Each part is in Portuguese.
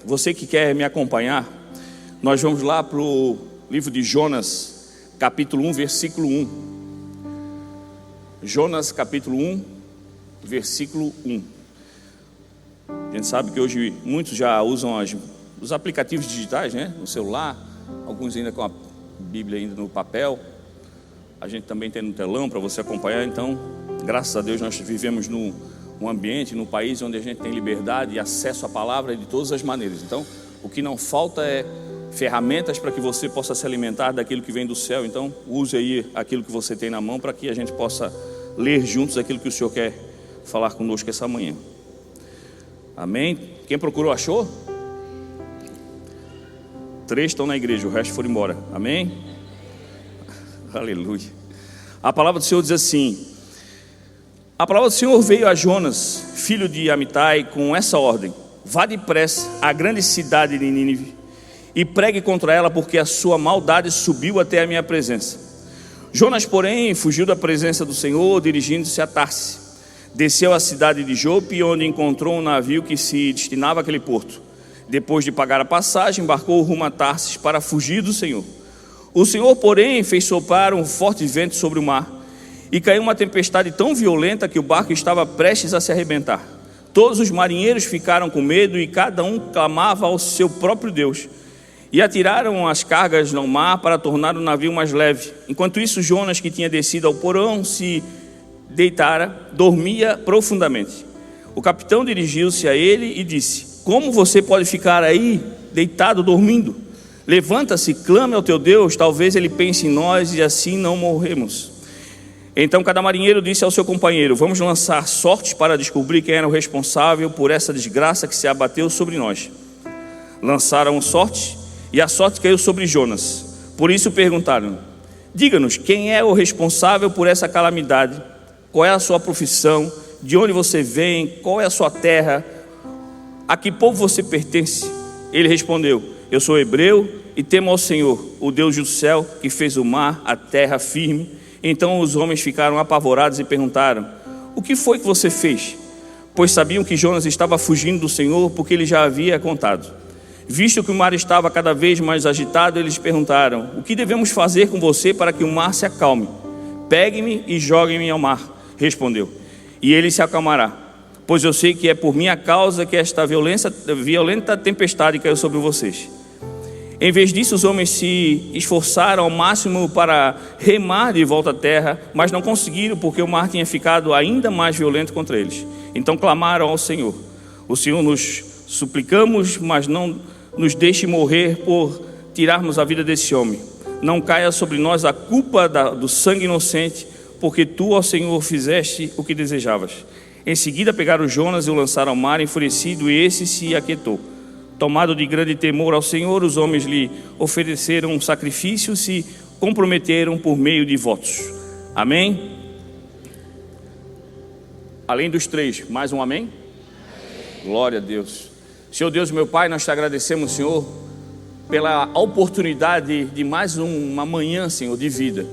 Você que quer me acompanhar, nós vamos lá para o livro de Jonas, capítulo 1, versículo 1. Jonas, capítulo 1, versículo 1. A gente sabe que hoje muitos já usam os aplicativos digitais, né? No celular, alguns ainda com a Bíblia ainda no papel. A gente também tem no telão para você acompanhar. Então, graças a Deus, nós vivemos num ambiente, num país onde a gente tem liberdade e acesso à palavra de todas as maneiras. Então, o que não falta é ferramentas para que você possa se alimentar daquilo que vem do céu. Então, use aí aquilo que você tem na mão para que a gente possa ler juntos aquilo que o Senhor quer falar conosco essa manhã. Amém? Quem procurou, achou? 3 estão na igreja, o resto foram embora. Amém? Aleluia. A palavra do Senhor diz assim: a palavra do Senhor veio a Jonas, filho de Amitai, com essa ordem: vá depressa à grande cidade de Nínive e pregue contra ela, porque a sua maldade subiu até a minha presença. Jonas, porém, fugiu da presença do Senhor, dirigindo-se a Tarse. Desceu à cidade de Jope, onde encontrou um navio que se destinava àquele porto. Depois de pagar a passagem, embarcou rumo a Tarsis para fugir do Senhor. O Senhor, porém, fez soprar um forte vento sobre o mar, e caiu uma tempestade tão violenta que o barco estava prestes a se arrebentar. Todos os marinheiros ficaram com medo e cada um clamava ao seu próprio Deus. E atiraram as cargas no mar para tornar o navio mais leve. Enquanto isso, Jonas, que tinha descido ao porão, se deitara, dormia profundamente. O capitão dirigiu-se a ele e disse: como você pode ficar aí deitado dormindo? Levanta-se, clame ao teu Deus, talvez ele pense em nós e assim não morremos. Então cada marinheiro disse ao seu companheiro: vamos lançar sortes para descobrir quem era o responsável por essa desgraça que se abateu sobre nós. Lançaram sorte e a sorte caiu sobre Jonas. Por isso perguntaram: diga-nos, quem é o responsável por essa calamidade? Qual é a sua profissão? De onde você vem? Qual é a sua terra? A que povo você pertence? Ele respondeu: eu sou hebreu e temo ao Senhor, o Deus do céu, que fez o mar, a terra firme. Então os homens ficaram apavorados e perguntaram: o que foi que você fez? Pois sabiam que Jonas estava fugindo do Senhor, porque ele já havia contado. Visto que o mar estava cada vez mais agitado, eles perguntaram: o que devemos fazer com você para que o mar se acalme? Pegue-me e jogue-me ao mar, respondeu, e ele se acalmará. Pois eu sei que é por minha causa que esta violenta tempestade caiu sobre vocês. Em vez disso, os homens se esforçaram ao máximo para remar de volta à terra, mas não conseguiram, porque o mar tinha ficado ainda mais violento contra eles. Então clamaram ao Senhor: o Senhor, nos suplicamos, mas não nos deixe morrer por tirarmos a vida desse homem. Não caia sobre nós a culpa do sangue inocente, porque tu, ó Senhor, fizeste o que desejavas. Em seguida pegaram Jonas e o lançaram ao mar enfurecido, e esse se aquietou. Tomado de grande temor ao Senhor, os homens lhe ofereceram um sacrifício e se comprometeram por meio de votos. Amém? Além dos 3, mais um amém? Glória a Deus. Senhor Deus, meu Pai, nós te agradecemos, Senhor, pela oportunidade de mais uma manhã, Senhor, de vida.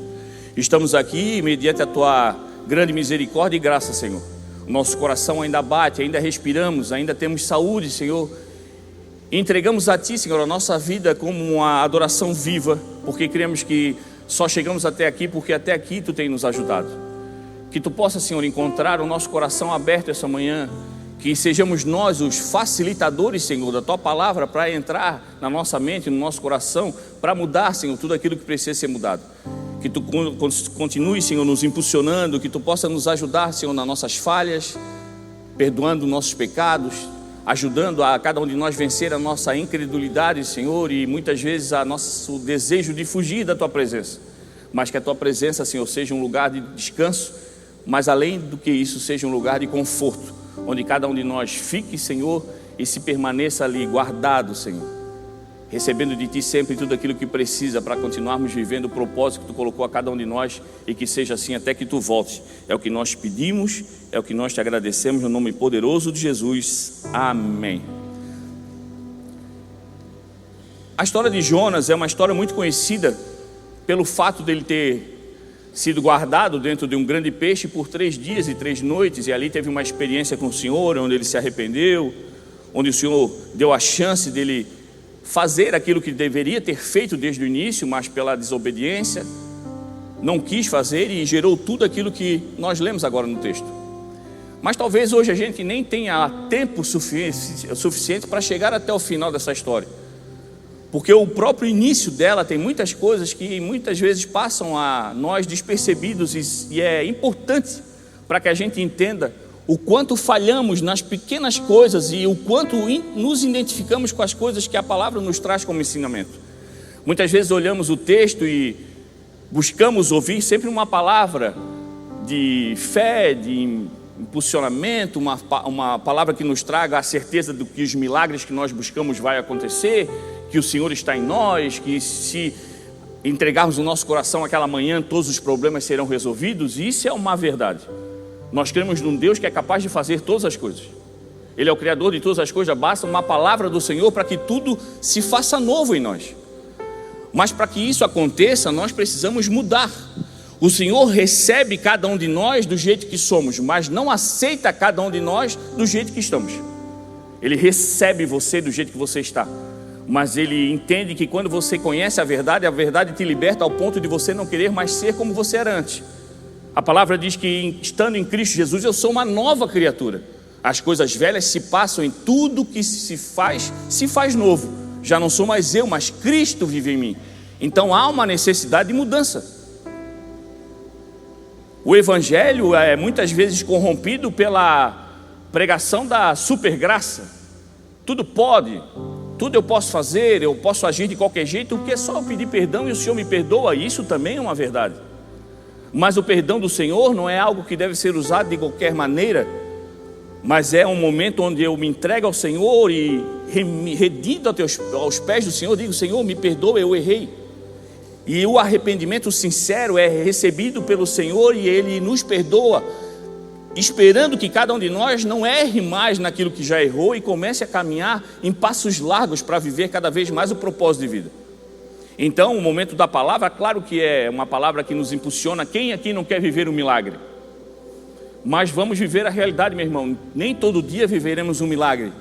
Estamos aqui mediante a tua grande misericórdia e graça, Senhor. O nosso coração ainda bate, ainda respiramos, ainda temos saúde, Senhor. E entregamos a Ti, Senhor, a nossa vida como uma adoração viva, porque cremos que só chegamos até aqui porque até aqui Tu tem nos ajudado. Que Tu possa, Senhor, encontrar o nosso coração aberto essa manhã, que sejamos nós os facilitadores, Senhor, da Tua palavra para entrar na nossa mente, no nosso coração, para mudar, Senhor, tudo aquilo que precisa ser mudado. Que Tu continue, Senhor, nos impulsionando, que Tu possa nos ajudar, Senhor, nas nossas falhas, perdoando nossos pecados, ajudando a cada um de nós vencer a nossa incredulidade, Senhor, e muitas vezes o nosso desejo de fugir da Tua presença. Mas que a Tua presença, Senhor, seja um lugar de descanso, mas além do que isso, seja um lugar de conforto, onde cada um de nós fique, Senhor, e se permaneça ali guardado, Senhor, recebendo de Ti sempre tudo aquilo que precisa para continuarmos vivendo o propósito que Tu colocou a cada um de nós, e que seja assim até que Tu voltes. É o que nós pedimos, é o que nós Te agradecemos, no nome poderoso de Jesus. Amém. A história de Jonas é uma história muito conhecida pelo fato dele ter sido guardado dentro de um grande peixe por 3 dias e 3 noites, e ali teve uma experiência com o Senhor, onde ele se arrependeu, onde o Senhor deu a chance dele fazer aquilo que deveria ter feito desde o início, mas pela desobediência não quis fazer e gerou tudo aquilo que nós lemos agora no texto. Mas talvez hoje a gente nem tenha tempo suficiente para chegar até o final dessa história, porque o próprio início dela tem muitas coisas que muitas vezes passam a nós despercebidos, e é importante para que a gente entenda o quanto falhamos nas pequenas coisas e o quanto nos identificamos com as coisas que a palavra nos traz como ensinamento. Muitas vezes olhamos o texto e buscamos ouvir sempre uma palavra de fé, de impulsionamento, uma palavra que nos traga a certeza de que os milagres que nós buscamos vai acontecer, que o Senhor está em nós, que se entregarmos o nosso coração aquela manhã, todos os problemas serão resolvidos. E isso é uma verdade. Nós cremos num Deus que é capaz de fazer todas as coisas. Ele é o Criador de todas as coisas. Basta uma palavra do Senhor para que tudo se faça novo em nós. Mas para que isso aconteça, nós precisamos mudar. O Senhor recebe cada um de nós do jeito que somos, mas não aceita cada um de nós do jeito que estamos. Ele recebe você do jeito que você está, mas Ele entende que quando você conhece a verdade te liberta ao ponto de você não querer mais ser como você era antes. A palavra diz que estando em Cristo Jesus eu sou uma nova criatura. As coisas velhas se passam, em tudo que se faz novo. Já não sou mais eu, mas Cristo vive em mim. Então há uma necessidade de mudança. O evangelho é muitas vezes corrompido pela pregação da supergraça. Tudo pode, tudo eu posso fazer, eu posso agir de qualquer jeito, o que é só eu pedir perdão e o Senhor me perdoa. Isso também é uma verdade. Mas o perdão do Senhor não é algo que deve ser usado de qualquer maneira, mas é um momento onde eu me entrego ao Senhor e me redindo aos pés do Senhor, digo: Senhor, me perdoa, eu errei. E o arrependimento sincero é recebido pelo Senhor e Ele nos perdoa, esperando que cada um de nós não erre mais naquilo que já errou e comece a caminhar em passos largos para viver cada vez mais o propósito de vida. Então, o momento da palavra, claro que é uma palavra que nos impulsiona. Quem aqui não quer viver um milagre? Mas vamos viver a realidade, meu irmão. Nem todo dia viveremos um milagre,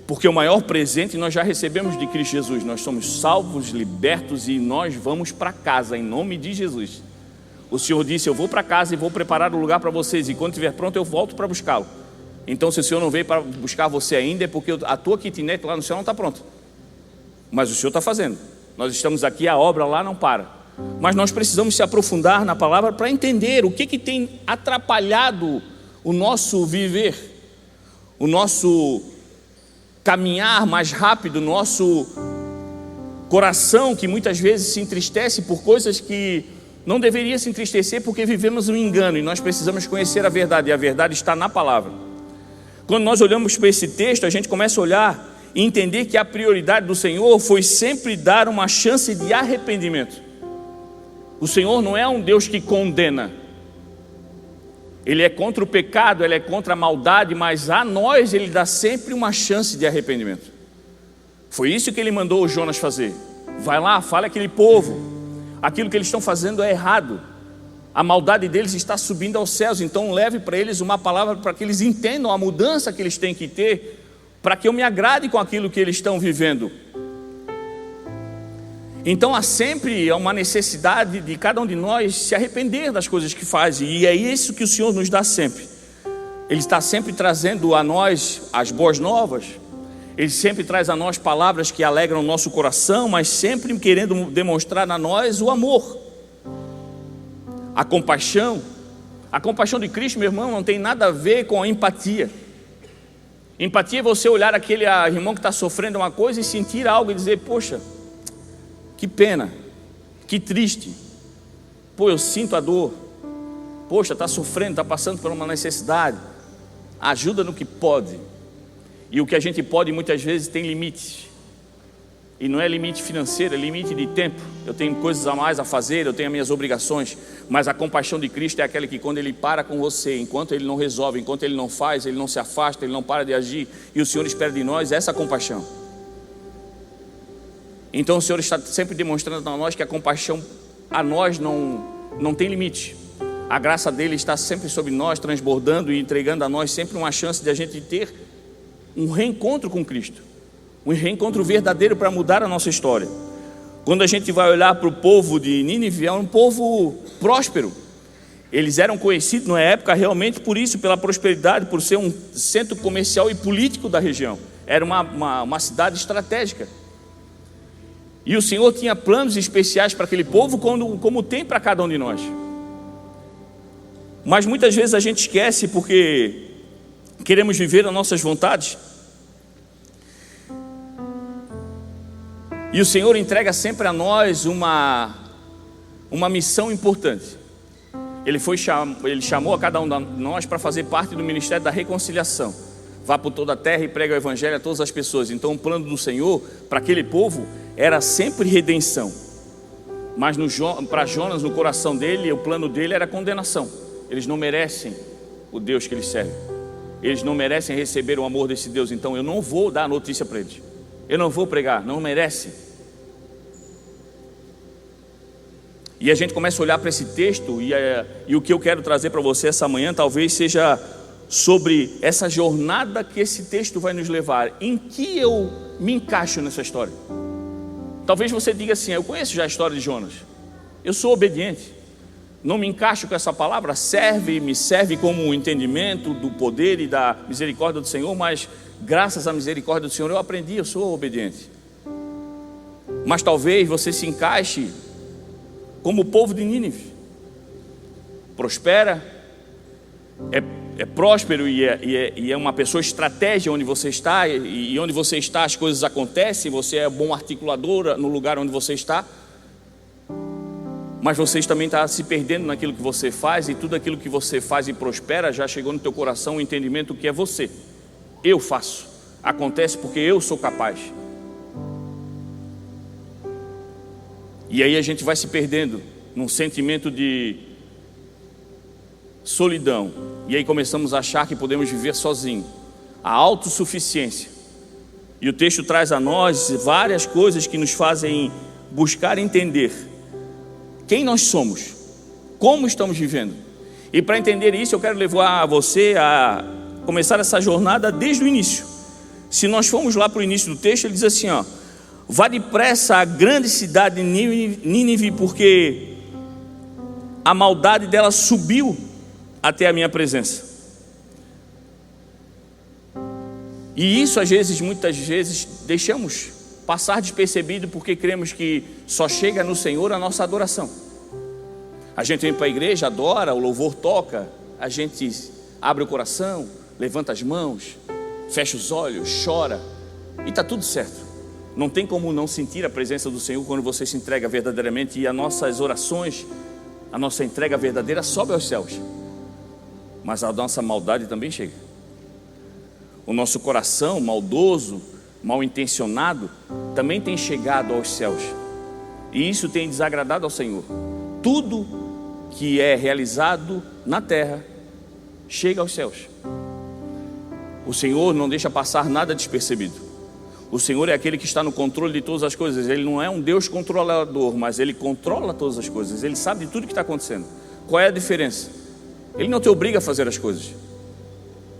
porque o maior presente nós já recebemos de Cristo Jesus. Nós somos salvos, libertos e nós vamos para casa em nome de Jesus. O Senhor disse: eu vou para casa e vou preparar um lugar para vocês, e quando estiver pronto eu volto para buscá-lo. Então, se o Senhor não veio para buscar você ainda, é porque a tua kitnet lá no céu não está pronta, mas o Senhor está fazendo. Nós estamos aqui, a obra lá não para, mas nós precisamos se aprofundar na palavra para entender o que tem atrapalhado o nosso viver, o nosso caminhar mais rápido, nosso coração que muitas vezes se entristece por coisas que não deveria se entristecer, porque vivemos um engano e nós precisamos conhecer a verdade, e a verdade está na palavra. Quando nós olhamos para esse texto, a gente começa a olhar e entender que a prioridade do Senhor foi sempre dar uma chance de arrependimento. O Senhor não é um Deus que condena. Ele é contra o pecado, Ele é contra a maldade, mas a nós Ele dá sempre uma chance de arrependimento. Foi isso que Ele mandou o Jonas fazer. Vai lá, fale àquele povo, aquilo que eles estão fazendo é errado, a maldade deles está subindo aos céus, então leve para eles uma palavra para que eles entendam a mudança que eles têm que ter, para que eu me agrade com aquilo que eles estão vivendo. Então há sempre uma necessidade de cada um de nós se arrepender das coisas que faz, e é isso que o Senhor nos dá sempre. Ele está sempre trazendo a nós as boas novas, Ele sempre traz a nós palavras que alegram o nosso coração, mas sempre querendo demonstrar a nós o amor, a compaixão. A compaixão de Cristo, meu irmão, não tem nada a ver com a empatia. Empatia é você olhar aquele irmão que está sofrendo uma coisa e sentir algo e dizer: poxa, que pena, que triste, pô, eu sinto a dor, poxa, está sofrendo, está passando por uma necessidade, ajuda no que pode. E o que a gente pode muitas vezes tem limites, e não é limite financeiro, é limite de tempo. Eu tenho coisas a mais a fazer, eu tenho as minhas obrigações, mas a compaixão de Cristo é aquela que quando Ele para com você, enquanto Ele não resolve, enquanto Ele não faz, Ele não se afasta, Ele não para de agir, e o Senhor espera de nós essa compaixão. Então o Senhor está sempre demonstrando a nós que a compaixão a nós não tem limite. A graça dele está sempre sobre nós, transbordando e entregando a nós sempre uma chance de a gente ter um reencontro com Cristo, um reencontro verdadeiro para mudar a nossa história. Quando a gente vai olhar para o povo de Nínive, é um povo próspero. Eles eram conhecidos na época realmente por isso, pela prosperidade, por ser um centro comercial e político da região. Era uma cidade estratégica. E o Senhor tinha planos especiais para aquele povo, como tem para cada um de nós. Mas muitas vezes a gente esquece porque queremos viver as nossas vontades. E o Senhor entrega sempre a nós uma missão importante. Ele chamou a cada um de nós para fazer parte do ministério da reconciliação. Vá por toda a terra e prega o evangelho a todas as pessoas. Então o plano do Senhor para aquele povo era sempre redenção. Mas para Jonas, no coração dele, o plano dele era condenação. Eles não merecem o Deus que eles servem. Eles não merecem receber o amor desse Deus. Então eu não vou dar a notícia para eles. Eu não vou pregar, não merecem. E a gente começa a olhar para esse texto e o que eu quero trazer para você essa manhã talvez seja sobre essa jornada que esse texto vai nos levar. Em que eu me encaixo nessa história? Talvez você diga assim: eu conheço já a história de Jonas, eu sou obediente, não me encaixo com essa palavra, me serve como um entendimento do poder e da misericórdia do Senhor, mas graças à misericórdia do Senhor eu aprendi, eu sou obediente. Mas talvez você se encaixe como o povo de Nínive, prospera, é próspero e é uma pessoa estratégia onde você está, e onde você está as coisas acontecem, você é bom articulador no lugar onde você está, mas você também está se perdendo naquilo que você faz, e tudo aquilo que você faz e prospera já chegou no teu coração o entendimento que é você. Eu faço, acontece porque eu sou capaz. E aí a gente vai se perdendo num sentimento de solidão. E aí começamos a achar que podemos viver sozinhos. A autossuficiência. E o texto traz a nós várias coisas que nos fazem buscar entender quem nós somos, como estamos vivendo. E para entender isso eu quero levar você a começar essa jornada desde o início. Se nós formos lá para o início do texto, ele diz assim, ó: vá depressa à grande cidade de Nínive, porque a maldade dela subiu até a minha presença. E isso muitas vezes deixamos passar despercebido, porque cremos que só chega no Senhor a nossa adoração. A gente vem para a igreja, adora, o louvor toca, a gente abre o coração, levanta as mãos, fecha os olhos, chora, e está tudo certo. Não tem como não sentir a presença do Senhor quando você se entrega verdadeiramente, e as nossas orações, a nossa entrega verdadeira sobe aos céus. Mas a nossa maldade também chega. O nosso coração maldoso, mal intencionado, também tem chegado aos céus. E isso tem desagradado ao Senhor. Tudo que é realizado na terra chega aos céus. O Senhor não deixa passar nada despercebido. O Senhor é aquele que está no controle de todas as coisas. Ele não é um Deus controlador, mas Ele controla todas as coisas. Ele sabe de tudo que está acontecendo. Qual é a diferença? Ele não te obriga a fazer as coisas.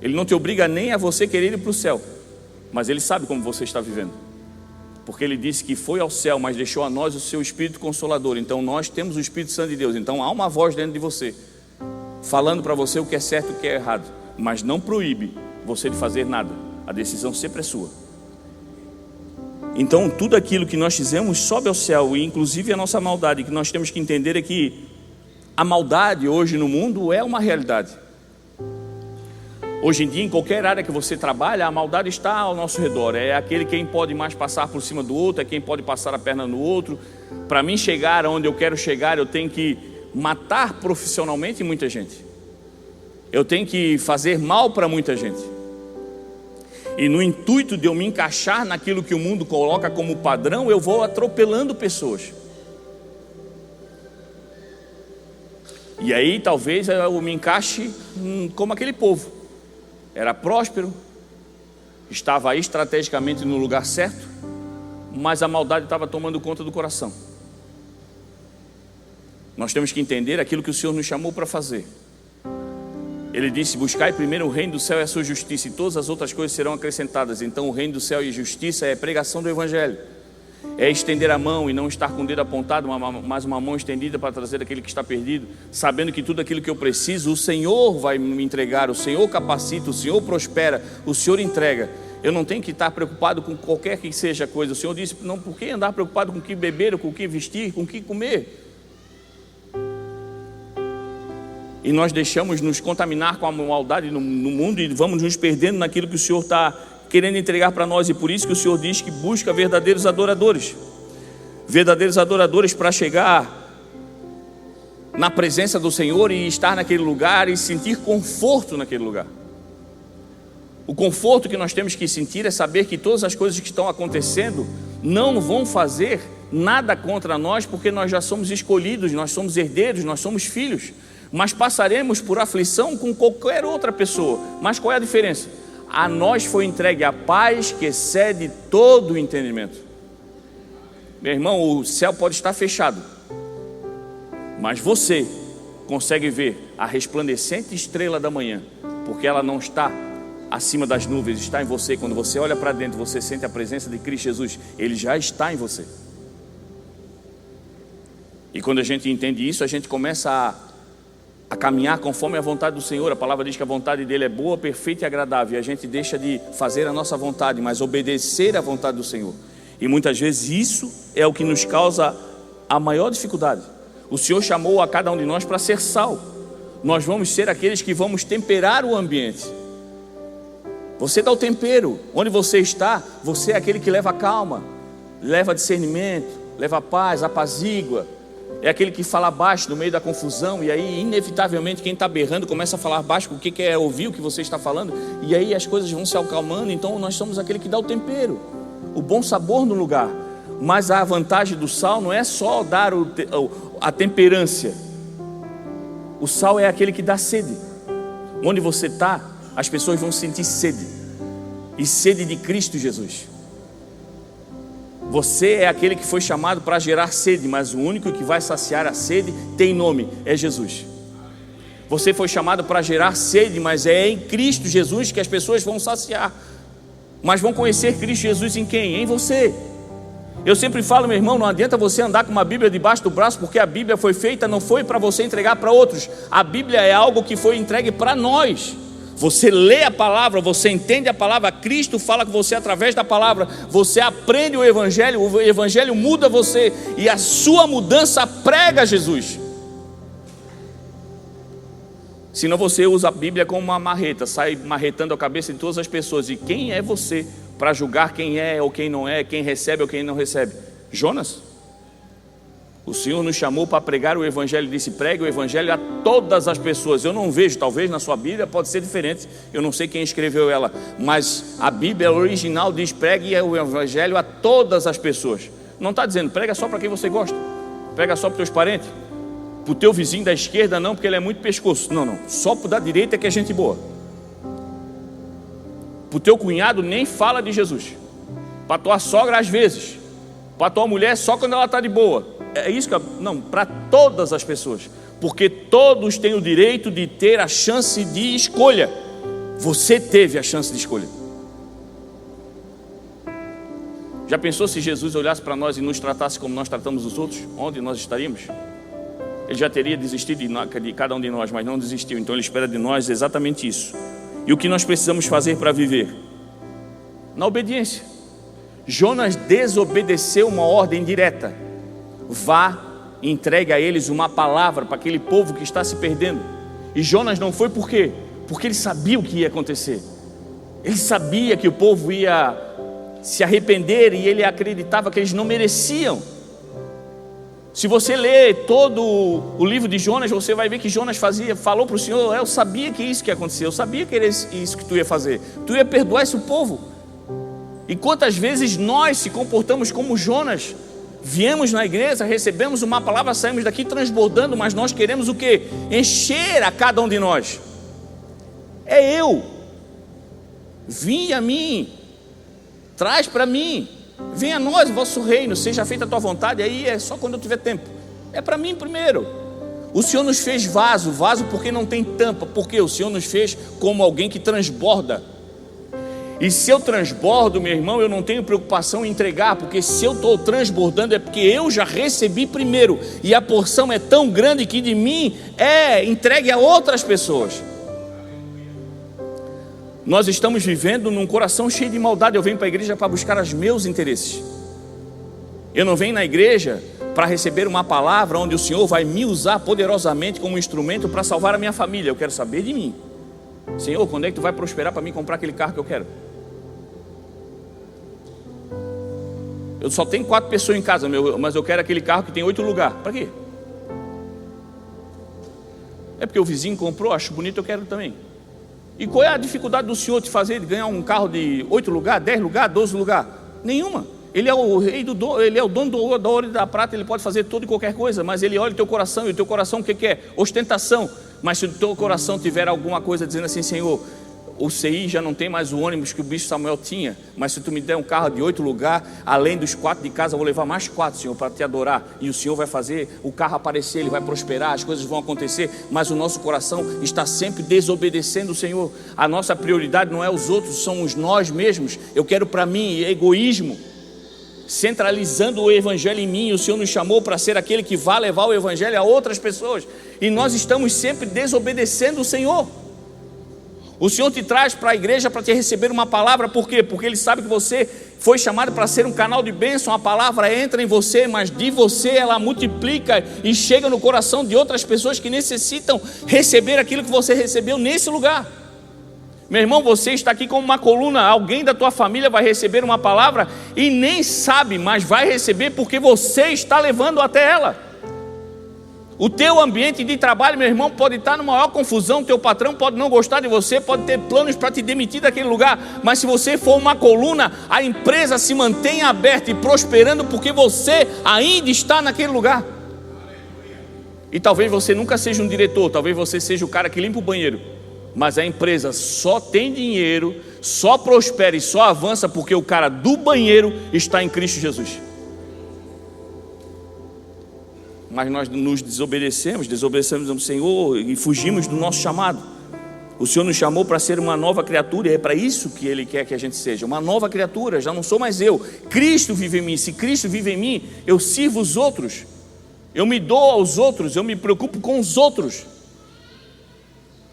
Ele não te obriga nem a você querer ir para o céu, mas Ele sabe como você está vivendo, porque Ele disse que foi ao céu, mas deixou a nós o seu Espírito Consolador. Então nós temos o Espírito Santo de Deus. Então há uma voz dentro de você falando para você o que é certo e o que é errado, mas não proíbe você de fazer nada. A decisão sempre é sua. Então tudo aquilo que nós fizemos sobe ao céu, e inclusive a nossa maldade. Que nós temos que entender é que a maldade hoje no mundo é uma realidade. Hoje em dia, em qualquer área que você trabalha, a maldade está ao nosso redor. É aquele quem pode mais passar por cima do outro, é quem pode passar a perna no outro. Para mim chegar onde eu quero chegar, eu tenho que matar profissionalmente muita gente. Eu tenho que fazer mal para muita gente. E no intuito de eu me encaixar naquilo que o mundo coloca como padrão, eu vou atropelando pessoas. E aí talvez eu me encaixe como aquele povo. Era próspero, estava aí estrategicamente no lugar certo, mas a maldade estava tomando conta do coração. Nós temos que entender aquilo que o Senhor nos chamou para fazer. Ele disse: buscai primeiro o reino do céu e a sua justiça, e todas as outras coisas serão acrescentadas. Então o reino do céu e justiça é pregação do evangelho, é estender a mão e não estar com o dedo apontado, mas uma mão estendida para trazer aquele que está perdido, sabendo que tudo aquilo que eu preciso, o Senhor vai me entregar, o Senhor capacita, o Senhor prospera, o Senhor entrega. Eu não tenho que estar preocupado com qualquer que seja a coisa. O Senhor disse: não, por que andar preocupado com o que beber, com o que vestir, com o que comer? E nós deixamos nos contaminar com a maldade no mundo e vamos nos perdendo naquilo que o Senhor está querendo entregar para nós. E por isso que o Senhor diz que busca verdadeiros adoradores para chegar na presença do Senhor e estar naquele lugar e sentir conforto naquele lugar. O conforto que nós temos que sentir é saber que todas as coisas que estão acontecendo não vão fazer nada contra nós, porque nós já somos escolhidos, nós somos herdeiros, nós somos filhos. Mas passaremos por aflição com qualquer outra pessoa. Mas qual é a diferença? A nós foi entregue a paz que excede todo o entendimento. Meu irmão, o céu pode estar fechado, mas você consegue ver a resplandecente estrela da manhã, porque ela não está acima das nuvens, está em você. Quando você olha para dentro, você sente a presença de Cristo Jesus. Ele já está em você. E quando a gente entende isso, a gente começa a caminhar conforme a vontade do Senhor. A palavra diz que a vontade dele é boa, perfeita e agradável, e a gente deixa de fazer a nossa vontade, mas obedecer à vontade do Senhor. E muitas vezes isso é o que nos causa a maior dificuldade. O Senhor chamou a cada um de nós para ser sal. Nós vamos ser aqueles que vamos temperar o ambiente. Você dá o tempero. Onde você está, você é aquele que leva calma, leva discernimento, leva paz, apazigua. É aquele que fala baixo no meio da confusão, e aí inevitavelmente quem está berrando começa a falar baixo porque quer ouvir o que você está falando, e aí as coisas vão se acalmando. Então nós somos aquele que dá o tempero, o bom sabor no lugar. Mas a vantagem do sal não é só dar a temperância. O sal é aquele que dá sede. Onde você está, as pessoas vão sentir sede, e sede de Cristo Jesus. Você é aquele que foi chamado para gerar sede, mas o único que vai saciar a sede tem nome, é Jesus. Você foi chamado para gerar sede, mas é em Cristo Jesus que as pessoas vão saciar. Mas vão conhecer Cristo Jesus em quem? Em você. Eu sempre falo, meu irmão, não adianta você andar com uma Bíblia debaixo do braço, porque a Bíblia foi feita, não foi para você entregar para outros. A Bíblia é algo que foi entregue para nós. Você lê a palavra, você entende a palavra, Cristo fala com você através da palavra, você aprende o Evangelho muda você, e a sua mudança prega Jesus. Senão você usa a Bíblia como uma marreta, sai marretando a cabeça de todas as pessoas. E quem é você para julgar quem é ou quem não é, quem recebe ou quem não recebe? Jonas? O Senhor nos chamou para pregar o Evangelho, disse: pregue o Evangelho a todas as pessoas. Eu não vejo, talvez na sua Bíblia pode ser diferente, eu não sei quem escreveu ela, mas a Bíblia original diz: pregue o Evangelho a todas as pessoas. Não está dizendo prega só para quem você gosta, prega só para os teus parentes, para o teu vizinho da esquerda não, porque ele é muito pescoço. Não, só para o da direita que é gente boa. Para o teu cunhado nem fala de Jesus, para a tua sogra às vezes, para a tua mulher só quando ela está de boa. É isso que não, para todas as pessoas, porque todos têm o direito de ter a chance de escolha. Você teve a chance de escolha. Já pensou se Jesus olhasse para nós e nos tratasse como nós tratamos os outros? Onde nós estaríamos? Ele já teria desistido de cada um de nós, mas não desistiu. Então ele espera de nós exatamente isso. E o que nós precisamos fazer para viver? Na obediência. Jonas desobedeceu uma ordem direta: vá e entregue a eles uma palavra para aquele povo que está se perdendo. E Jonas não foi por quê? Porque ele sabia o que ia acontecer. Ele sabia que o povo ia se arrepender, e ele acreditava que eles não mereciam. Se você ler todo o livro de Jonas, você vai ver que Jonas falou para o Senhor: eu sabia que isso que ia acontecer, eu sabia que era isso que tu ia fazer, tu ia perdoar esse povo. E quantas vezes nós se comportamos como Jonas? Viemos na igreja, recebemos uma palavra, saímos daqui transbordando, mas nós queremos o quê? Encher a cada um de nós. É eu. Vim a mim, traz para mim, venha a nós o vosso reino, seja feita a tua vontade. Aí é só quando eu tiver tempo, é para mim primeiro. O Senhor nos fez vaso porque não tem tampa, porque o Senhor nos fez como alguém que transborda. E se eu transbordo, meu irmão, eu não tenho preocupação em entregar, porque se eu estou transbordando é porque eu já recebi primeiro, e a porção é tão grande que de mim é entregue a outras pessoas. Nós estamos vivendo num coração cheio de maldade. Eu venho para a igreja para buscar os meus interesses. Eu não venho na igreja para receber uma palavra onde o Senhor vai me usar poderosamente como instrumento para salvar a minha família. Eu quero saber de mim. Senhor, quando é que tu vai prosperar para mim comprar aquele carro que eu quero? Eu só tenho 4 pessoas em casa, mas eu quero aquele carro que tem 8 lugares. Para quê? É porque o vizinho comprou, acho bonito, eu quero também. E qual é a dificuldade do Senhor de fazer, de ganhar um carro de 8 lugares, 10 lugares, 12 lugares? Nenhuma. Ele é o rei ele é o dono do ouro e da prata, ele pode fazer tudo e qualquer coisa, mas ele olha o teu coração, e o teu coração o que é? Ostentação. Mas se o teu coração tiver alguma coisa dizendo assim, Senhor, o CI já não tem mais o ônibus que o bicho Samuel tinha, mas se tu me der um carro de 8 lugares, além dos 4 de casa, eu vou levar mais 4, Senhor, para te adorar, e o Senhor vai fazer o carro aparecer, ele vai prosperar, as coisas vão acontecer, mas o nosso coração está sempre desobedecendo o Senhor. A nossa prioridade não é os outros, somos nós mesmos. Eu quero para mim, egoísmo, centralizando o evangelho em mim. O Senhor nos chamou para ser aquele que vai levar o evangelho a outras pessoas, e nós estamos sempre desobedecendo o Senhor. O Senhor te traz para a igreja para te receber uma palavra, por quê? Porque Ele sabe que você foi chamado para ser um canal de bênção. A palavra entra em você, mas de você ela multiplica e chega no coração de outras pessoas que necessitam receber aquilo que você recebeu nesse lugar. Meu irmão, você está aqui como uma coluna. Alguém da tua família vai receber uma palavra e nem sabe, mas vai receber porque você está levando até ela. O teu ambiente de trabalho, meu irmão, pode estar numa maior confusão. Teu patrão pode não gostar de você, pode ter planos para te demitir daquele lugar, mas se você for uma coluna, a empresa se mantém aberta e prosperando porque você ainda está naquele lugar. E talvez você nunca seja um diretor, talvez você seja o cara que limpa o banheiro, mas a empresa só tem dinheiro, só prospera e só avança porque o cara do banheiro está em Cristo Jesus. Mas nós nos desobedecemos ao Senhor e fugimos do nosso chamado. O Senhor nos chamou para ser uma nova criatura, e é para isso que Ele quer que a gente seja, uma nova criatura. Já não sou mais eu, Cristo vive em mim. Se Cristo vive em mim, eu sirvo os outros, eu me dou aos outros, eu me preocupo com os outros.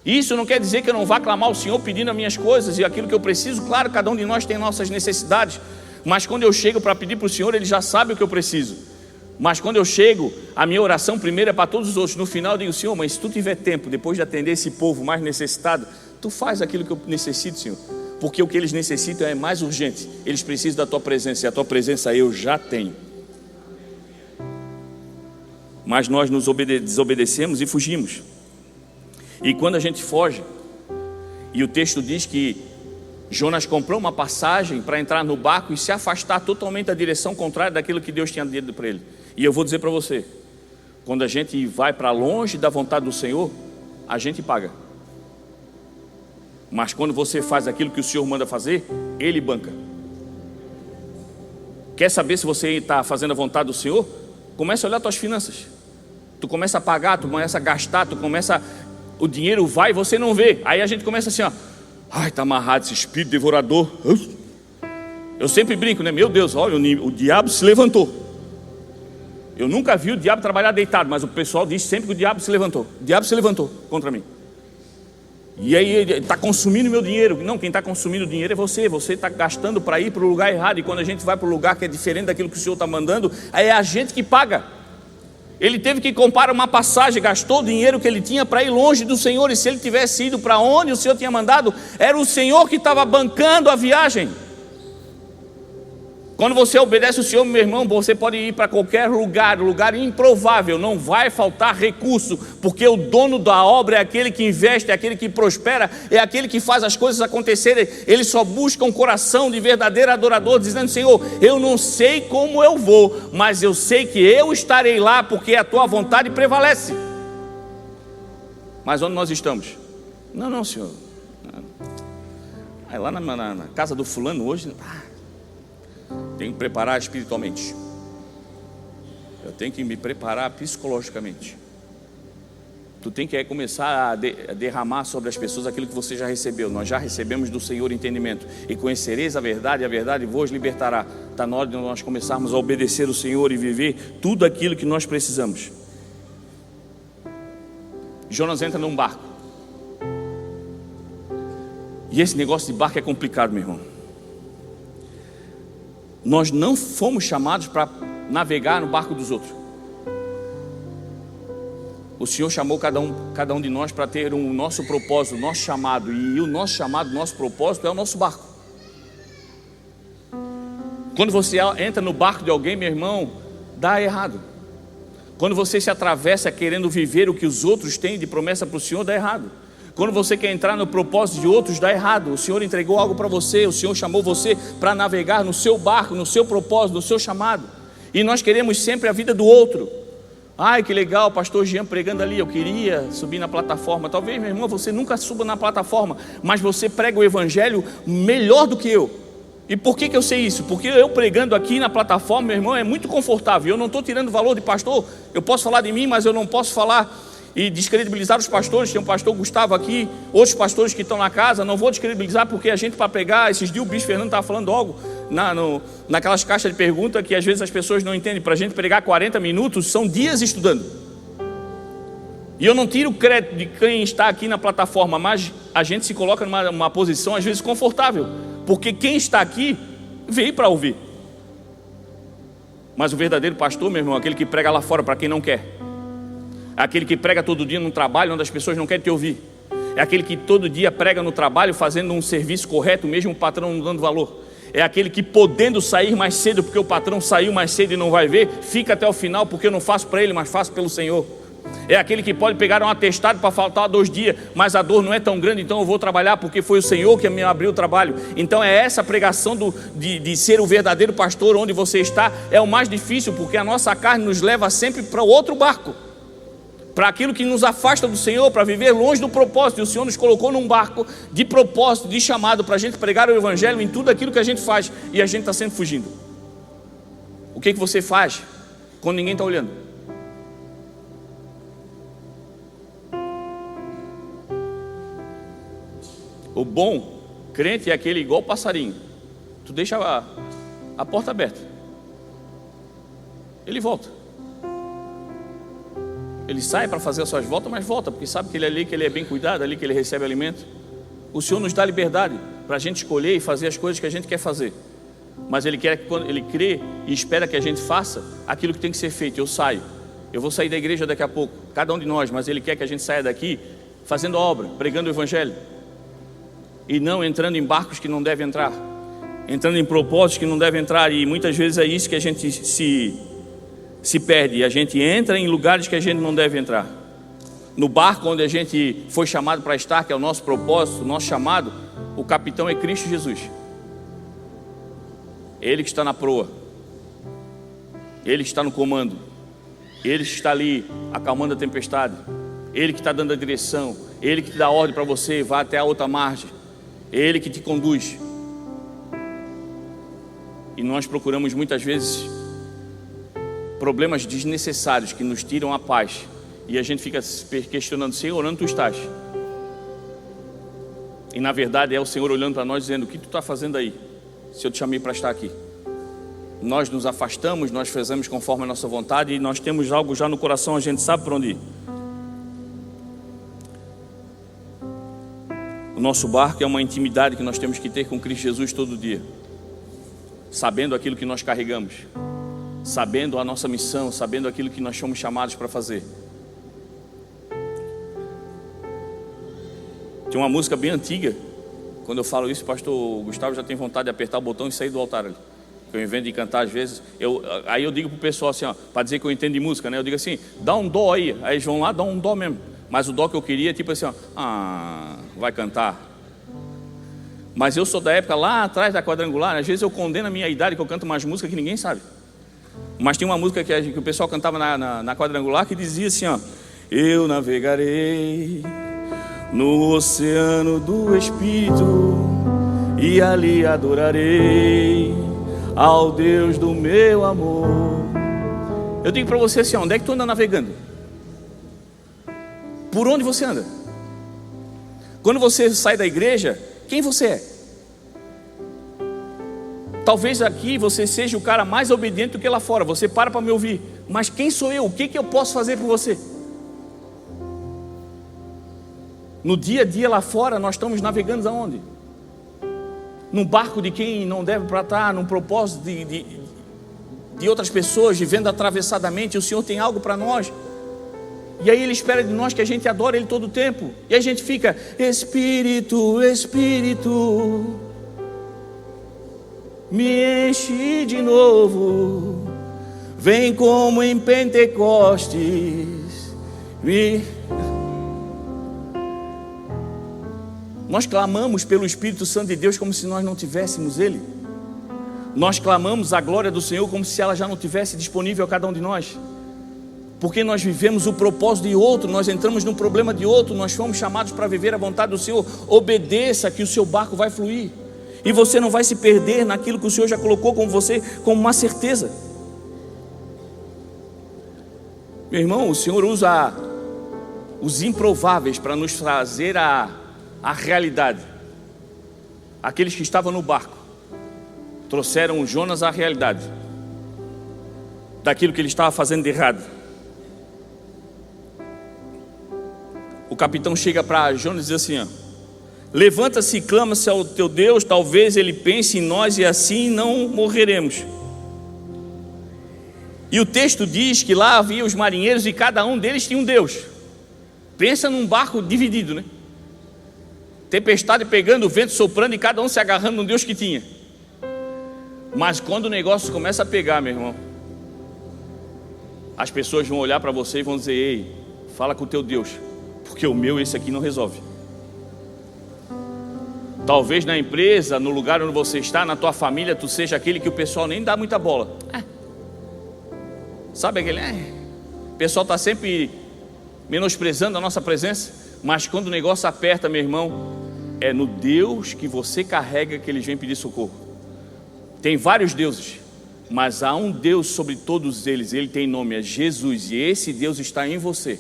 Isso não quer dizer que eu não vá clamar ao Senhor pedindo as minhas coisas e aquilo que eu preciso. Claro, cada um de nós tem nossas necessidades, mas quando eu chego para pedir para o Senhor, Ele já sabe o que eu preciso. Mas quando eu chego, a minha oração primeiro é para todos os outros. No final eu digo, Senhor, mas se tu tiver tempo, depois de atender esse povo mais necessitado, tu faz aquilo que eu necessito, Senhor, porque o que eles necessitam é mais urgente. Eles precisam da tua presença, e a tua presença eu já tenho. Mas nós nos desobedecemos e fugimos. E quando a gente foge, e o texto diz que Jonas comprou uma passagem para entrar no barco e se afastar totalmente da direção contrária daquilo que Deus tinha dito para ele. E eu vou dizer para você, quando a gente vai para longe da vontade do Senhor, a gente paga. Mas quando você faz aquilo que o Senhor manda fazer, Ele banca. Quer saber se você está fazendo a vontade do Senhor? Começa a olhar as tuas finanças. Tu começa a pagar, tu começa a gastar, o dinheiro vai e você não vê. Aí a gente começa assim, ó, ai, está amarrado esse espírito devorador. Eu sempre brinco, né? Meu Deus, olha, o diabo se levantou. Eu nunca vi o diabo trabalhar deitado, mas o pessoal diz sempre que o diabo se levantou. O diabo se levantou contra mim. E aí ele está consumindo meu dinheiro. Não, quem está consumindo o dinheiro é você. Você está gastando para ir para o lugar errado. E quando a gente vai para o lugar que é diferente daquilo que o Senhor está mandando, aí é a gente que paga. Ele teve que comprar uma passagem, gastou o dinheiro que ele tinha para ir longe do Senhor. E se ele tivesse ido para onde o Senhor tinha mandado, era o Senhor que estava bancando a viagem. Quando você obedece o Senhor, meu irmão, você pode ir para qualquer lugar, lugar improvável, não vai faltar recurso, porque o dono da obra é aquele que investe, é aquele que prospera, é aquele que faz as coisas acontecerem. Ele só busca um coração de verdadeiro adorador, dizendo, Senhor, eu não sei como eu vou, mas eu sei que eu estarei lá, porque a tua vontade prevalece. Mas onde nós estamos? Não, Senhor. Aí lá na casa do fulano hoje... tenho que preparar espiritualmente. Eu tenho que me preparar psicologicamente. Tu tem que começar a derramar sobre as pessoas aquilo que você já recebeu. Nós já recebemos do Senhor entendimento. E conhecereis a verdade vos libertará. Está na hora de nós começarmos a obedecer o Senhor e viver tudo aquilo que nós precisamos. Jonas entra num barco. E esse negócio de barco é complicado, meu irmão. Nós não fomos chamados para navegar no barco dos outros. O Senhor chamou cada um de nós para ter o nosso propósito, o nosso chamado. E o nosso chamado, o nosso propósito é o nosso barco. Quando você entra no barco de alguém, meu irmão, dá errado. Quando você se atravessa querendo viver o que os outros têm de promessa para o Senhor, dá errado. Quando você quer entrar no propósito de outros, dá errado. O Senhor entregou algo para você, o Senhor chamou você para navegar no seu barco, no seu propósito, no seu chamado. E nós queremos sempre a vida do outro. Ai, que legal, pastor Jean pregando ali, eu queria subir na plataforma. Talvez, meu irmão, você nunca suba na plataforma, mas você prega o evangelho melhor do que eu. E por que eu sei isso? Porque eu pregando aqui na plataforma, meu irmão, é muito confortável. Eu não estou tirando valor de pastor. Eu posso falar de mim, mas eu não posso falar e descredibilizar os pastores. Tem um pastor Gustavo aqui, outros pastores que estão na casa. Não vou descredibilizar, porque a gente, para pregar, esses dias o Bispo Fernando estava falando algo naquelas caixas de pergunta que às vezes as pessoas não entendem. Para a gente pregar 40 minutos, são dias estudando. E eu não tiro o crédito de quem está aqui na plataforma, mas a gente se coloca numa posição às vezes confortável, porque quem está aqui veio para ouvir. Mas o verdadeiro pastor, meu irmão, é aquele que prega lá fora para quem não quer. É aquele que prega todo dia no trabalho onde as pessoas não querem te ouvir. É aquele que todo dia prega no trabalho fazendo um serviço correto, mesmo o patrão não dando valor. É aquele que, podendo sair mais cedo porque o patrão saiu mais cedo e não vai ver, fica até o final porque eu não faço para ele, mas faço pelo Senhor. É aquele que pode pegar um atestado para faltar 2 dias, mas a dor não é tão grande, então eu vou trabalhar porque foi o Senhor que me abriu o trabalho. Então é essa pregação de ser o verdadeiro pastor onde você está, é o mais difícil, porque a nossa carne nos leva sempre para o outro barco, para aquilo que nos afasta do Senhor, para viver longe do propósito. E o Senhor nos colocou num barco de propósito, de chamado, para a gente pregar o evangelho em tudo aquilo que a gente faz, e a gente está sempre fugindo. O que você faz quando ninguém está olhando? O bom crente é aquele igual passarinho. Tu deixa a porta aberta, ele volta. Ele sai para fazer as suas voltas, mas volta, porque sabe que ele é ali, que ele é bem cuidado, ali que ele recebe alimento. O Senhor nos dá liberdade para a gente escolher e fazer as coisas que a gente quer fazer. Mas Ele quer que, quando Ele crê e espera que a gente faça aquilo que tem que ser feito. Eu saio, eu vou sair da igreja daqui a pouco, cada um de nós, mas Ele quer que a gente saia daqui fazendo a obra, pregando o evangelho, e não entrando em barcos que não devem entrar, entrando em propósitos que não devem entrar. E muitas vezes é isso que a gente se perde. A gente entra em lugares que a gente não deve entrar. No barco onde a gente foi chamado para estar, que é o nosso propósito, o nosso chamado, o capitão é Cristo Jesus. Ele que está na proa, Ele que está no comando, Ele que está ali acalmando a tempestade, Ele que está dando a direção, Ele que te dá ordem para você, vá até a outra margem, Ele que te conduz. E nós procuramos muitas vezes problemas desnecessários que nos tiram a paz, e a gente fica questionando: Senhor, onde tu estás? E na verdade é o Senhor olhando para nós dizendo: o que tu está fazendo aí, se eu te chamei para estar aqui? Nós nos afastamos, nós fazemos conforme a nossa vontade, e nós temos algo já no coração, a gente sabe para onde ir. O nosso barco é uma intimidade que nós temos que ter com Cristo Jesus todo dia, sabendo aquilo que nós carregamos, sabendo a nossa missão, sabendo aquilo que nós somos chamados para fazer. Tem uma música bem antiga. Quando eu falo isso, o pastor Gustavo já tem vontade de apertar o botão e sair do altar ali, que eu invento de cantar às vezes. Aí eu digo pro pessoal assim, para dizer que eu entendo de música, né? Eu digo assim: dá um dó aí. Aí eles vão lá, dá um dó mesmo. Mas o dó que eu queria é tipo assim, vai cantar. Mas eu sou da época lá atrás da quadrangular. Às vezes eu condeno a minha idade, que eu canto umas músicas que ninguém sabe. Mas tem uma música que o pessoal cantava na quadrangular, que dizia assim, eu navegarei no oceano do Espírito e ali adorarei ao Deus do meu amor. Eu digo para você assim, onde é que tu anda navegando? Por onde você anda? Quando você sai da igreja, quem você é? Talvez aqui você seja o cara mais obediente do que lá fora. Você para me ouvir. Mas quem sou eu? O que eu posso fazer por você? No dia a dia lá fora, nós estamos navegando aonde? Num barco de quem não deve para estar, num propósito de outras pessoas, vivendo atravessadamente. O Senhor tem algo para nós. E aí Ele espera de nós que a gente adore Ele todo o tempo. E a gente fica, Espírito, Espírito, me enche de novo, vem como em Pentecostes. Nós clamamos pelo Espírito Santo de Deus como se nós não tivéssemos Ele. Nós clamamos a glória do Senhor como se ela já não tivesse disponível a cada um de nós. Porque nós vivemos o propósito de outro, nós entramos num problema de outro, nós fomos chamados para viver a vontade do Senhor. Obedeça que o seu barco vai fluir. E você não vai se perder naquilo que o Senhor já colocou com você como uma certeza. Meu irmão, o Senhor usa os improváveis para nos trazer a realidade. Aqueles que estavam no barco trouxeram Jonas à realidade daquilo que ele estava fazendo de errado. O capitão chega para Jonas e diz assim, levanta-se e clama-se ao teu Deus, talvez ele pense em nós e assim não morreremos. E o texto diz que lá havia os marinheiros e cada um deles tinha um Deus. Pensa num barco dividido, né? Tempestade pegando, o vento soprando e cada um se agarrando no Deus que tinha. Mas quando o negócio começa a pegar, meu irmão, as pessoas vão olhar para você e vão dizer, ei, fala com o teu Deus, porque o meu esse aqui não resolve. Talvez na empresa, no lugar onde você está, na tua família, tu seja aquele que o pessoal nem dá muita bola. Sabe aquele? O pessoal está sempre menosprezando a nossa presença. Mas quando o negócio aperta, meu irmão, é no Deus que você carrega que eles vêm pedir socorro. Tem vários deuses, mas há um Deus sobre todos eles. Ele tem nome, é Jesus. E esse Deus está em você.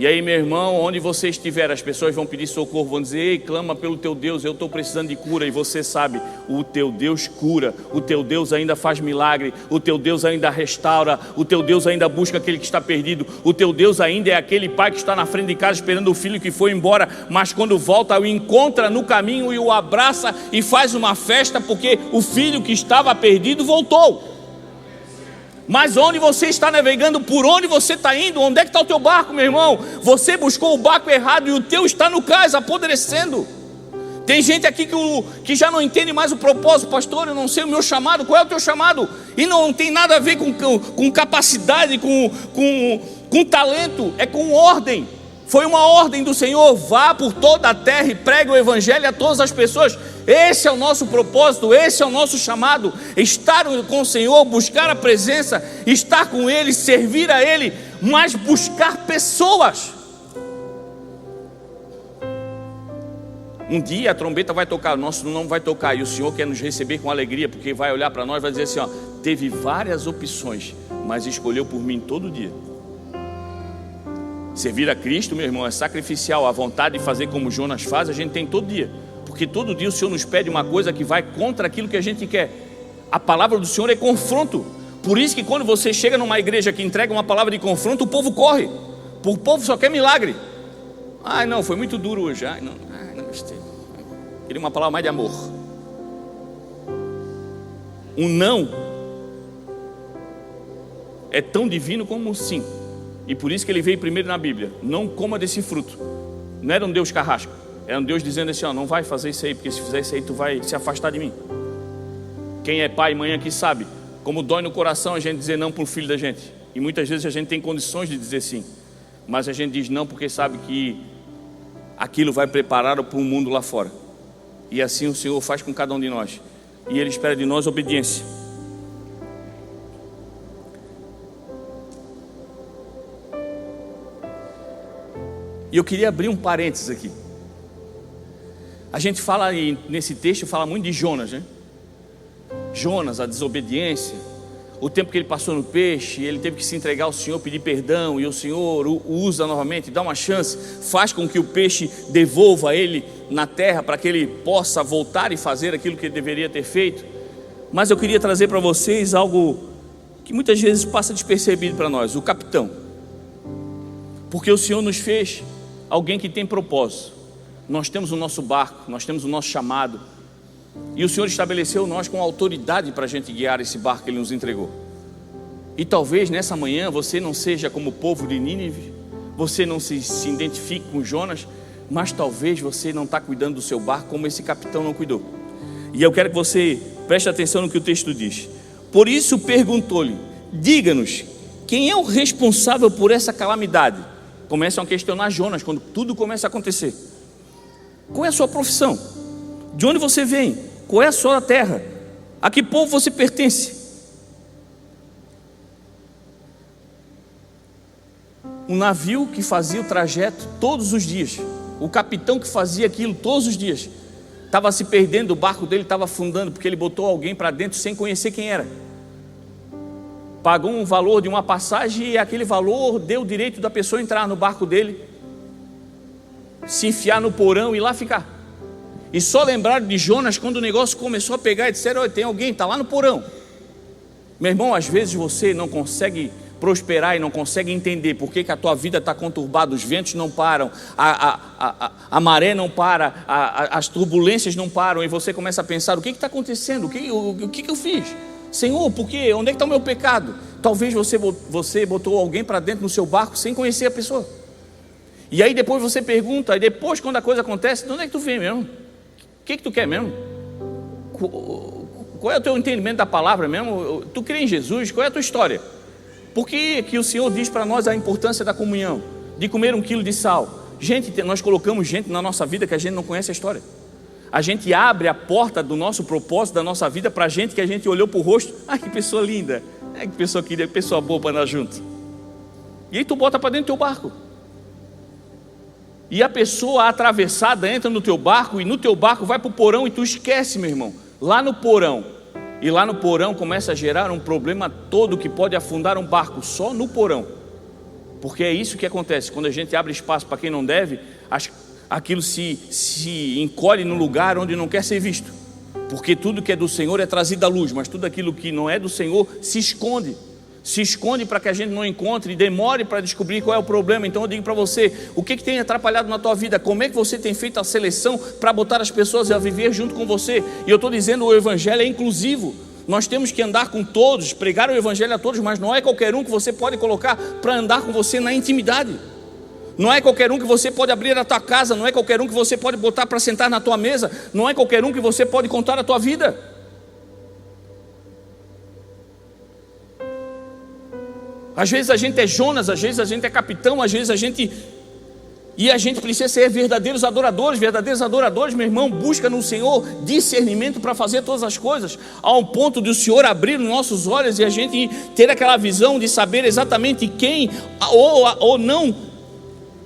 E aí, meu irmão, onde você estiver, as pessoas vão pedir socorro, vão dizer, ei, clama pelo teu Deus, eu estou precisando de cura. E você sabe, o teu Deus cura, o teu Deus ainda faz milagre, o teu Deus ainda restaura, o teu Deus ainda busca aquele que está perdido, o teu Deus ainda é aquele pai que está na frente de casa esperando o filho que foi embora, mas quando volta o encontra no caminho e o abraça e faz uma festa porque o filho que estava perdido voltou. Mas onde você está navegando, por onde você está indo, onde é que está o teu barco, meu irmão? Você buscou o barco errado e o teu está no cais, apodrecendo. Tem gente aqui que já não entende mais o propósito. Pastor, eu não sei o meu chamado. Qual é o teu chamado? E não tem nada a ver com capacidade, com talento, é com ordem. Foi uma ordem do Senhor, vá por toda a terra e pregue o evangelho a todas as pessoas. Esse é o nosso propósito, esse é o nosso chamado, estar com o Senhor, buscar a presença, estar com Ele, servir a Ele, mas buscar pessoas. Um dia a trombeta vai tocar, o nosso não vai tocar, e o Senhor quer nos receber com alegria, porque vai olhar para nós e vai dizer assim, teve várias opções, mas escolheu por mim todo dia. Servir a Cristo, meu irmão, é sacrificial. A vontade de fazer como Jonas faz, a gente tem todo dia. Porque todo dia o Senhor nos pede uma coisa que vai contra aquilo que a gente quer. A palavra do Senhor é confronto. Por isso que quando você chega numa igreja que entrega uma palavra de confronto, o povo corre. O povo só quer milagre. Ai não, foi muito duro hoje. Ai não gostei. Queria uma palavra mais de amor. Um não é tão divino como um sim. E por isso que ele veio primeiro na Bíblia. Não coma desse fruto. Não era um Deus carrasco. Era um Deus dizendo assim, não vai fazer isso aí, porque se fizer isso aí tu vai se afastar de mim. Quem é pai e mãe aqui sabe como dói no coração a gente dizer não para o filho da gente. E muitas vezes a gente tem condições de dizer sim, mas a gente diz não porque sabe que aquilo vai prepará-lo para um mundo lá fora. E assim o Senhor faz com cada um de nós. E Ele espera de nós obediência. E eu queria abrir um parênteses aqui. A gente fala nesse texto, fala muito de Jonas, né? Jonas, a desobediência, o tempo que ele passou no peixe, ele teve que se entregar ao Senhor, pedir perdão, e o Senhor o usa novamente, dá uma chance, faz com que o peixe devolva ele na terra, para que ele possa voltar e fazer aquilo que ele deveria ter feito. Mas eu queria trazer para vocês algo que muitas vezes passa despercebido para nós: o capitão. Porque o Senhor nos fez alguém que tem propósito. Nós temos o nosso barco, nós temos o nosso chamado, e o Senhor estabeleceu nós com autoridade para a gente guiar esse barco que Ele nos entregou. E talvez nessa manhã você não seja como o povo de Nínive, você não se identifique com Jonas, mas talvez você não está cuidando do seu barco como esse capitão não cuidou. E eu quero que você preste atenção no que o texto diz. Por isso perguntou-lhe: diga-nos, quem é o responsável por essa calamidade? Começam a questionar Jonas quando tudo começa a acontecer. Qual é a sua profissão? De onde você vem? Qual é a sua terra? A que povo você pertence? Um navio que fazia o trajeto todos os dias, o capitão que fazia aquilo todos os dias, estava se perdendo, o barco dele estava afundando, porque ele botou alguém para dentro sem conhecer quem era. Pagou um valor de uma passagem, e aquele valor deu o direito da pessoa entrar no barco dele, se enfiar no porão e lá ficar. E só lembraram de Jonas quando o negócio começou a pegar e disseram: olha, tem alguém, está lá no porão. Meu irmão, às vezes você não consegue prosperar e não consegue entender por que a tua vida está conturbada, os ventos não param, a maré não para, as turbulências não param, e você começa a pensar: o que está acontecendo? O que eu fiz? Senhor, por quê? Onde é que está o meu pecado? Talvez você botou alguém para dentro do seu barco sem conhecer a pessoa. E aí depois você pergunta, e depois quando a coisa acontece: de onde é que tu vem mesmo? O que tu quer mesmo? Qual é o teu entendimento da palavra mesmo? Tu crê em Jesus? Qual é a tua história? Por que o Senhor diz para nós a importância da comunhão, de comer 1 quilo de sal? Gente, nós colocamos gente na nossa vida que a gente não conhece a história. A gente abre a porta do nosso propósito, da nossa vida, para gente que a gente olhou para o rosto: ai, que pessoa linda, que pessoa querida, que pessoa boa para andar junto. E aí tu bota para dentro do teu barco. E a pessoa atravessada entra no teu barco, e no teu barco vai para o porão, e tu esquece, meu irmão, lá no porão. E lá no porão começa a gerar um problema todo que pode afundar um barco, só no porão. Porque é isso que acontece, quando a gente abre espaço para quem não deve, aquilo se encolhe no lugar onde não quer ser visto. Porque tudo que é do Senhor é trazido à luz, mas tudo aquilo que não é do Senhor se esconde. Se esconde para que a gente não encontre e demore para descobrir qual é o problema. Então eu digo para você: o que tem atrapalhado na tua vida? Como é que você tem feito a seleção para botar as pessoas a viver junto com você? E eu estou dizendo, o Evangelho é inclusivo. Nós temos que andar com todos, pregar o Evangelho a todos, mas não é qualquer um que você pode colocar para andar com você na intimidade. Não é qualquer um que você pode abrir a tua casa, não é qualquer um que você pode botar para sentar na tua mesa, não é qualquer um que você pode contar a tua vida. Às vezes a gente é Jonas, às vezes a gente é capitão, às vezes a gente precisa ser verdadeiros adoradores. Verdadeiros adoradores, meu irmão, busca no Senhor discernimento para fazer todas as coisas, ao ponto de o Senhor abrir os nossos olhos e a gente ter aquela visão de saber exatamente quem ou não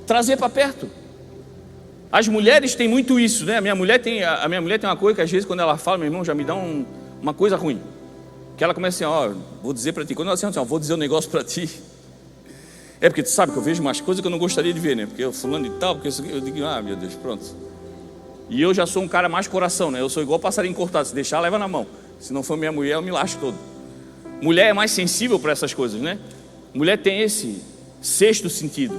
trazer para perto. As mulheres têm muito isso, né? A minha mulher tem uma coisa que às vezes quando ela fala, meu irmão, já me dá uma coisa ruim. Que ela começa assim: vou dizer para ti. Quando ela diz assim: vou dizer um negócio para ti. É porque tu sabe que eu vejo umas coisas que eu não gostaria de ver, né? Porque eu fulano e tal, porque eu digo: meu Deus, pronto. E eu já sou um cara mais coração, né? Eu sou igual passarinho cortado, se deixar, leva na mão. Se não for minha mulher, eu me lasco todo. Mulher é mais sensível para essas coisas, né? Mulher tem esse sexto sentido.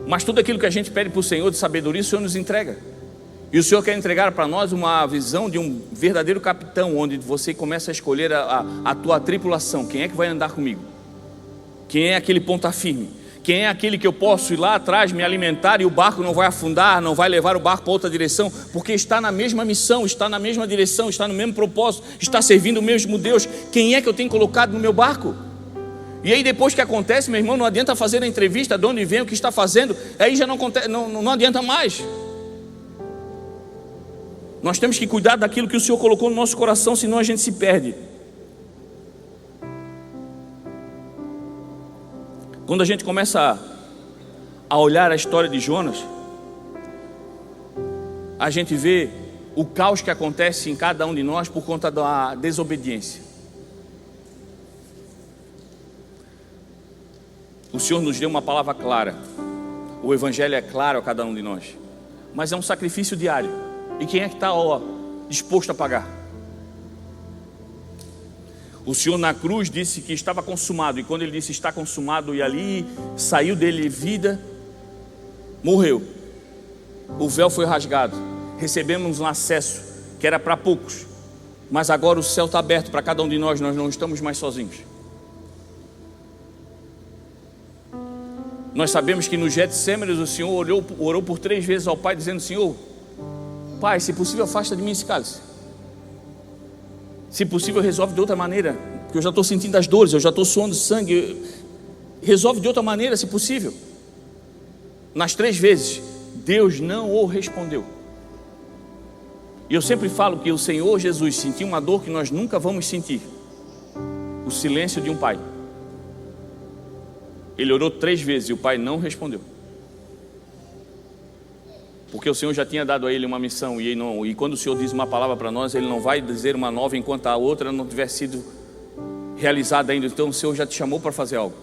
Mas tudo aquilo que a gente pede para o Senhor de sabedoria, o Senhor nos entrega. E o Senhor quer entregar para nós uma visão de um verdadeiro capitão, onde você começa a escolher a tua tripulação. Quem é que vai andar comigo? Quem é aquele ponta firme? Quem é aquele que eu posso ir lá atrás, me alimentar, e o barco não vai afundar, não vai levar o barco para outra direção, porque está na mesma missão, está na mesma direção, está no mesmo propósito, está servindo o mesmo Deus. Quem é que eu tenho colocado no meu barco? E aí depois que acontece, meu irmão, não adianta fazer a entrevista, de onde vem, o que está fazendo, aí já não adianta mais. Nós temos que cuidar daquilo que o Senhor colocou no nosso coração, senão a gente se perde. Quando a gente começa a olhar a história de Jonas, a gente vê o caos que acontece em cada um de nós por conta da desobediência. O Senhor nos deu uma palavra clara. O Evangelho é claro a cada um de nós. Mas é um sacrifício diário. E quem é que está disposto a pagar? O Senhor na cruz disse que estava consumado. E quando Ele disse está consumado, e ali saiu dele vida, morreu. O véu foi rasgado. Recebemos um acesso que era para poucos. Mas agora o céu está aberto para cada um de nós. Nós não estamos mais sozinhos. Nós sabemos que no Getsêmenes o Senhor orou por 3 vezes ao Pai, dizendo: Senhor, Pai, se possível afasta de mim esse cálice. Se possível resolve de outra maneira, porque eu já estou sentindo as dores, eu já estou suando sangue. Resolve de outra maneira, se possível. Nas 3 vezes Deus não o respondeu. E eu sempre falo que o Senhor Jesus sentiu uma dor que nós nunca vamos sentir: o silêncio de um pai. Ele orou 3 vezes e o pai não respondeu, porque o Senhor já tinha dado a ele uma missão. E quando o Senhor diz uma palavra para nós, Ele não vai dizer uma nova enquanto a outra não tiver sido realizada ainda. Então o Senhor já te chamou para fazer algo.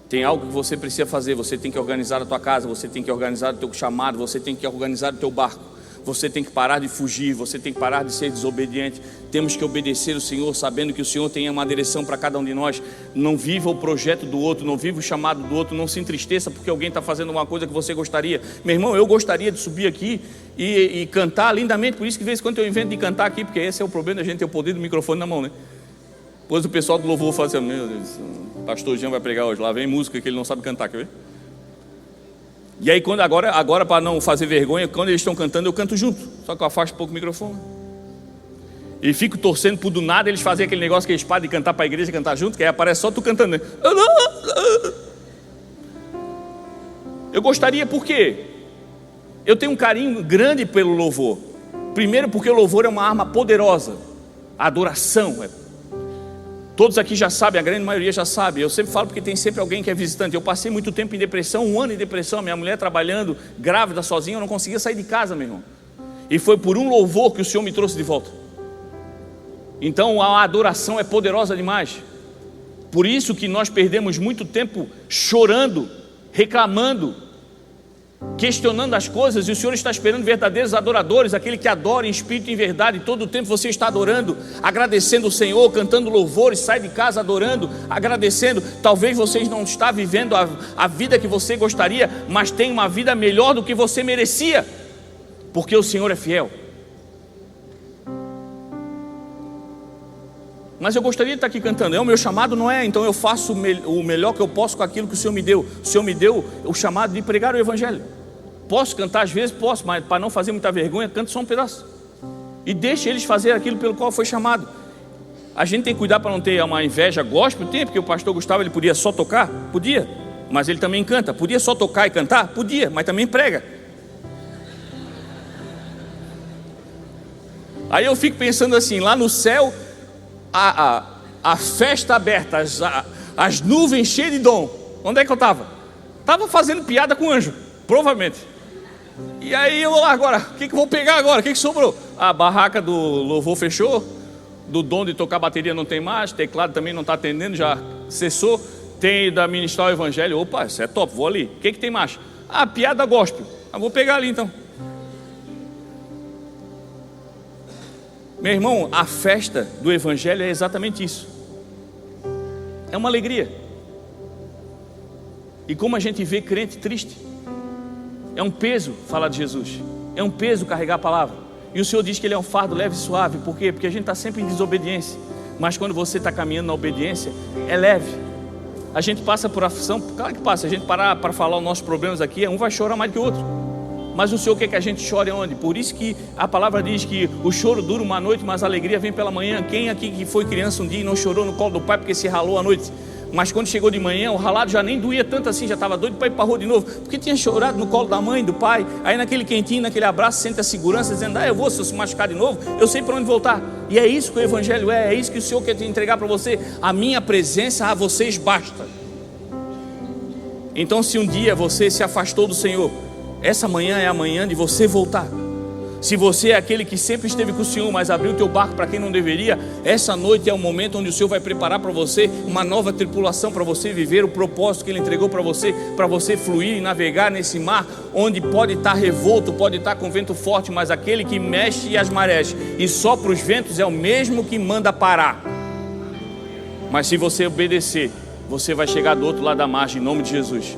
Tem algo que você precisa fazer. Você tem que organizar a tua casa, você tem que organizar o teu chamado, você tem que organizar o teu barco. Você tem que parar de fugir, você tem que parar de ser desobediente. Temos que obedecer o Senhor, sabendo que o Senhor tem uma direção para cada um de nós. Não viva o projeto do outro, não viva o chamado do outro. Não se entristeça porque alguém está fazendo uma coisa que você gostaria. Meu irmão, eu gostaria de subir aqui e cantar lindamente. Por isso que de vez em quando eu invento de cantar aqui, porque esse é o problema da gente ter o poder do microfone na mão, né? Depois o pessoal do louvor fala assim: meu Deus, o pastor Jean vai pregar hoje, lá vem música que ele não sabe cantar, quer ver? E aí agora para não fazer vergonha, quando eles estão cantando eu canto junto, só que eu afasto um pouco o microfone e fico torcendo por do nada eles fazem aquele negócio que é espada de cantar para a igreja, cantar junto, que aí aparece só tu cantando, né? Eu gostaria, porque eu tenho um carinho grande pelo louvor. Primeiro porque o louvor é uma arma poderosa. A adoração todos aqui já sabem, a grande maioria já sabe. Eu sempre falo porque tem sempre alguém que é visitante. Eu passei muito tempo em depressão, 1 ano em depressão. Minha mulher trabalhando, grávida, sozinha. Eu não conseguia sair de casa, meu irmão. E foi por um louvor que o Senhor me trouxe de volta. Então a adoração é poderosa demais. Por isso que nós perdemos muito tempo chorando, reclamando, questionando as coisas. E o Senhor está esperando verdadeiros adoradores, aquele que adora em espírito e em verdade. Todo o tempo você está adorando, agradecendo o Senhor, cantando louvores, sai de casa adorando, agradecendo. Talvez você não está vivendo a vida que você gostaria, mas tem uma vida melhor do que você merecia, porque o Senhor é fiel. Mas eu gostaria de estar aqui cantando. É o meu chamado, não é? Então eu faço o melhor que eu posso com aquilo que o Senhor me deu. O Senhor me deu o chamado de pregar o Evangelho. Posso cantar às vezes? Posso, mas para não fazer muita vergonha, canto só um pedaço. E deixe eles fazer aquilo pelo qual foi chamado. A gente tem que cuidar para não ter uma inveja gospel. Tem, porque o pastor Gustavo, ele podia só tocar? Podia, mas ele também canta. Podia só tocar e cantar? Podia, mas também prega. Aí eu fico pensando assim, lá no céu, a festa aberta, as nuvens cheias de dom. Onde é que eu estava? Estava fazendo piada com o anjo, provavelmente. E aí eu vou lá agora, o que eu vou pegar agora? O que sobrou? A barraca do louvor fechou, do dom de tocar bateria não tem mais, teclado também não está atendendo, já cessou. Tem da ministrar o Evangelho. Opa, isso é top, vou ali. O que tem mais? Piada gospel. Vou pegar ali então. Meu irmão, a festa do Evangelho é exatamente isso. É uma alegria. E como a gente vê crente triste, é um peso falar de Jesus, é um peso carregar a palavra. E o Senhor diz que Ele é um fardo leve e suave. Por quê? Porque a gente está sempre em desobediência. Mas quando você está caminhando na obediência, é leve. A gente passa por aflição, claro que passa. A gente parar para falar os nossos problemas aqui, um vai chorar mais do que o outro. Mas o Senhor quer que a gente chore onde? Por isso que a palavra diz que o choro dura uma noite, mas a alegria vem pela manhã. Quem aqui que foi criança um dia e não chorou no colo do pai porque se ralou à noite? Mas quando chegou de manhã, o ralado já nem doía tanto assim, já estava doido para ir para a rua de novo, porque tinha chorado no colo da mãe, do pai. Aí naquele quentinho, naquele abraço, sente a segurança, dizendo: eu vou, se eu se machucar de novo, eu sei para onde voltar. E é isso que o Evangelho é isso que o Senhor quer te entregar para você. A minha presença a vocês basta. Então se um dia você se afastou do Senhor, essa manhã é a manhã de você voltar. Se você é aquele que sempre esteve com o Senhor, mas abriu o teu barco para quem não deveria, essa noite é o momento onde o Senhor vai preparar para você uma nova tripulação, para você viver o propósito que Ele entregou para você fluir e navegar nesse mar, onde pode estar revolto, pode estar com vento forte, mas aquele que mexe as marés e sopra os ventos é o mesmo que manda parar. Mas se você obedecer, você vai chegar do outro lado da margem, em nome de Jesus.